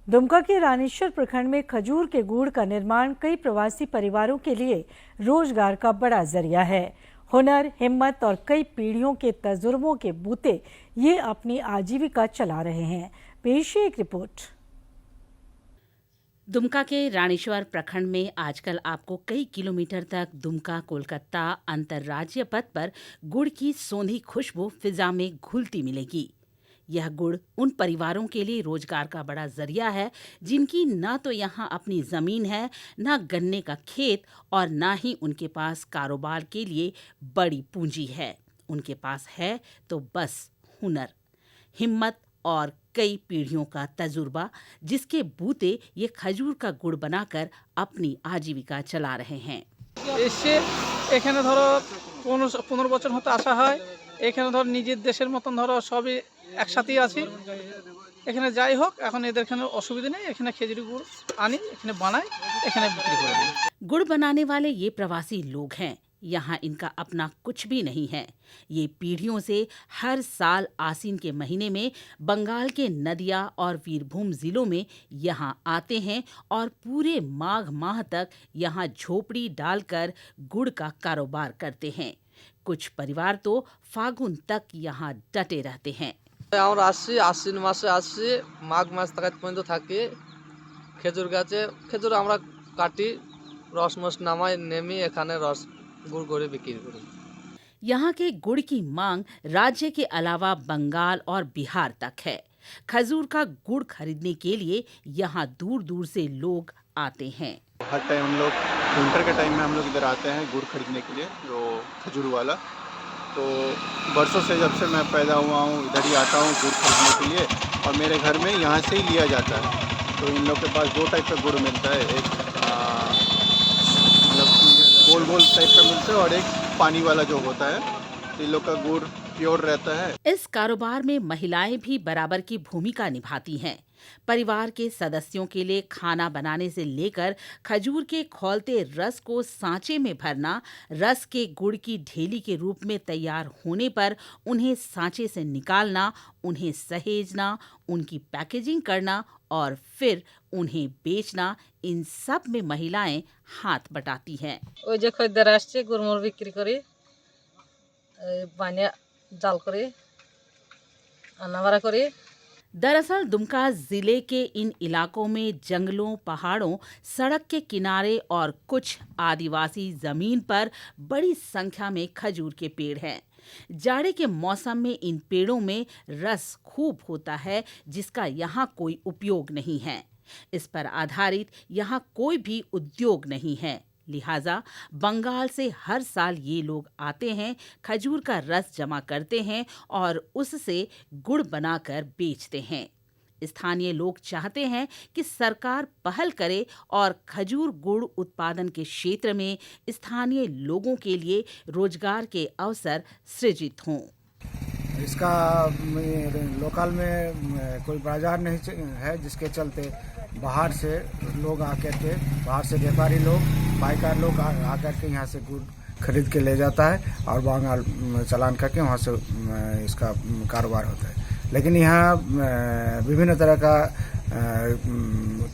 दुमका के रानीश्वर प्रखंड में खजूर के गुड़ का निर्माण कई प्रवासी परिवारों के लिए रोजगार का बड़ा जरिया है। हुनर, हिम्मत और कई पीढ़ियों के तजुर्बों के बूते ये अपनी आजीविका चला रहे हैं। पेश है एक रिपोर्ट। दुमका के रानीश्वर प्रखंड में आजकल आपको कई किलोमीटर तक दुमका कोलकाता अंतर्राज्यीय पथ पर गुड़ की सोंधी खुशबू फिजा में घुलती मिलेगी। यह गुड़ उन परिवारों के लिए रोजगार का बड़ा जरिया है जिनकी ना तो यहाँ अपनी जमीन है, ना गन्ने का खेत और ना ही उनके पास कारोबार के लिए बड़ी पूंजी है। उनके पास है तो बस हुनर, हिम्मत और कई पीढ़ियों का तजुर्बा, जिसके बूते ये खजूर का गुड़ बनाकर अपनी आजीविका चला रहे हैं। এসে এখানে ধরো 15 বছর হতে আসা হয়। এখানে ধরো নিজের দেশের মতন ধরো সবই একসাথেই আছি। এখানে যাই হোক, এখন এদের এখানে অসুবিধা নেই। এখানে খেজুরি গুড় আনি, এখানে বানাই, এখানে বিক্রি করে দিই। गुड़ बनाने वाले ये प्रवासी लोग हैं। यहाँ इनका अपना कुछ भी नहीं है। ये पीढ़ियों से हर साल आसीन के महीने में बंगाल के नदिया और वीरभूम जिलों में यहाँ आते हैं और पूरे माघ माह तक यहाँ झोपड़ी डालकर गुड़ का कारोबार करते हैं। कुछ परिवार तो फागुन तक यहाँ डटे रहते हैं। আমরা আসছি আশ্বিন মাসে আসছি, মাঘ মাস পর্যন্ত থাকি। খেজুর গাছে খেজুর আমরা কাটি, রসমস নামাই, নেমি এখানে রস গুড় করে বিক্রি করি। यहाँ के गुड़ की मांग राज्य के अलावा बंगाल और बिहार तक है। खजूर का गुड़ खरीदने के लिए यहाँ दूर दूर से लोग आते हैं। हर टाइम हम लोग विंटर के टाइम में हम लोग इधर आते हैं गुड़ खरीदने के लिए, जो खजूर वाला। तो बरसों से जब से मैं पैदा हुआ हूँ इधर ही आता हूँ गुड़ खरीदने के लिए, और मेरे घर में यहाँ से ही लिया जाता है। तो इन लोग के पास दो टाइप का गुड़ मिलता है, एक मतलब गोल गोल टाइप का मिलता है और एक पानी वाला जो होता है। तो इन लोग का गुड़ प्योर रहता है। इस कारोबार में महिलाएं भी बराबर की भूमिका निभाती हैं। परिवार के सदस्यों के लिए खाना बनाने से लेकर खजूर के खौलते रस को सांचे में भरना, रस के गुड़ की ढेली के रूप में तैयार होने पर उन्हें सांचे से निकालना, उन्हें सहेजना, उनकी पैकेजिंग करना और फिर उन्हें बेचना, इन सब में महिलाएं हाथ बटाती हैं। ওই যে খদ্দের আসছে গুড়মুড় বিক্রি করি, বানিয়ে জাল করে আনাভাড়া করি। दरअसल दुमका जिले के इन इलाकों में जंगलों, पहाड़ों, सड़क के किनारे और कुछ आदिवासी जमीन पर बड़ी संख्या में खजूर के पेड़ हैं। जाड़े के मौसम में इन पेड़ों में रस खूब होता है, जिसका यहाँ कोई उपयोग नहीं है। इस पर आधारित यहाँ कोई भी उद्योग नहीं है। लिहाजा बंगाल से हर साल ये लोग आते हैं, खजूर का रस जमा करते हैं और उससे गुड़ बनाकर बेचते हैं। स्थानीय लोग चाहते हैं कि सरकार पहल करे और खजूर गुड़ उत्पादन के क्षेत्र में स्थानीय लोगों के लिए रोजगार के अवसर सृजित हों। इसका लोकल में कोई बाजार नहीं है, जिसके चलते बाहर से लोग आकर के, बाहर से व्यापारी लोग, पाइकार लोग आकर के यहाँ से गुड़ खरीद के ले जाता है और बंगाल चालान करके वहाँ से इसका कारोबार होता है। लेकिन यहाँ विभिन्न तरह का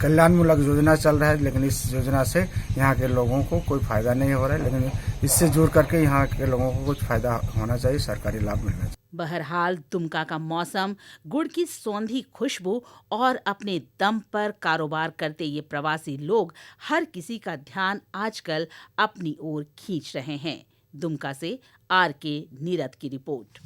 कल्याणमूलक योजना चल रहा है, लेकिन इस योजना से यहाँ के लोगों को कोई फायदा नहीं हो रहा है। लेकिन इससे जुड़ करके यहाँ के लोगों को कुछ फायदा होना चाहिए, सरकारी लाभ मिलना चाहिए। बहरहाल दुमका का मौसम, गुड़ की सौंधी खुशबू और अपने दम पर कारोबार करते ये प्रवासी लोग हर किसी का ध्यान आजकल अपनी ओर खींच रहे हैं। दुमका से RK नीरद की रिपोर्ट।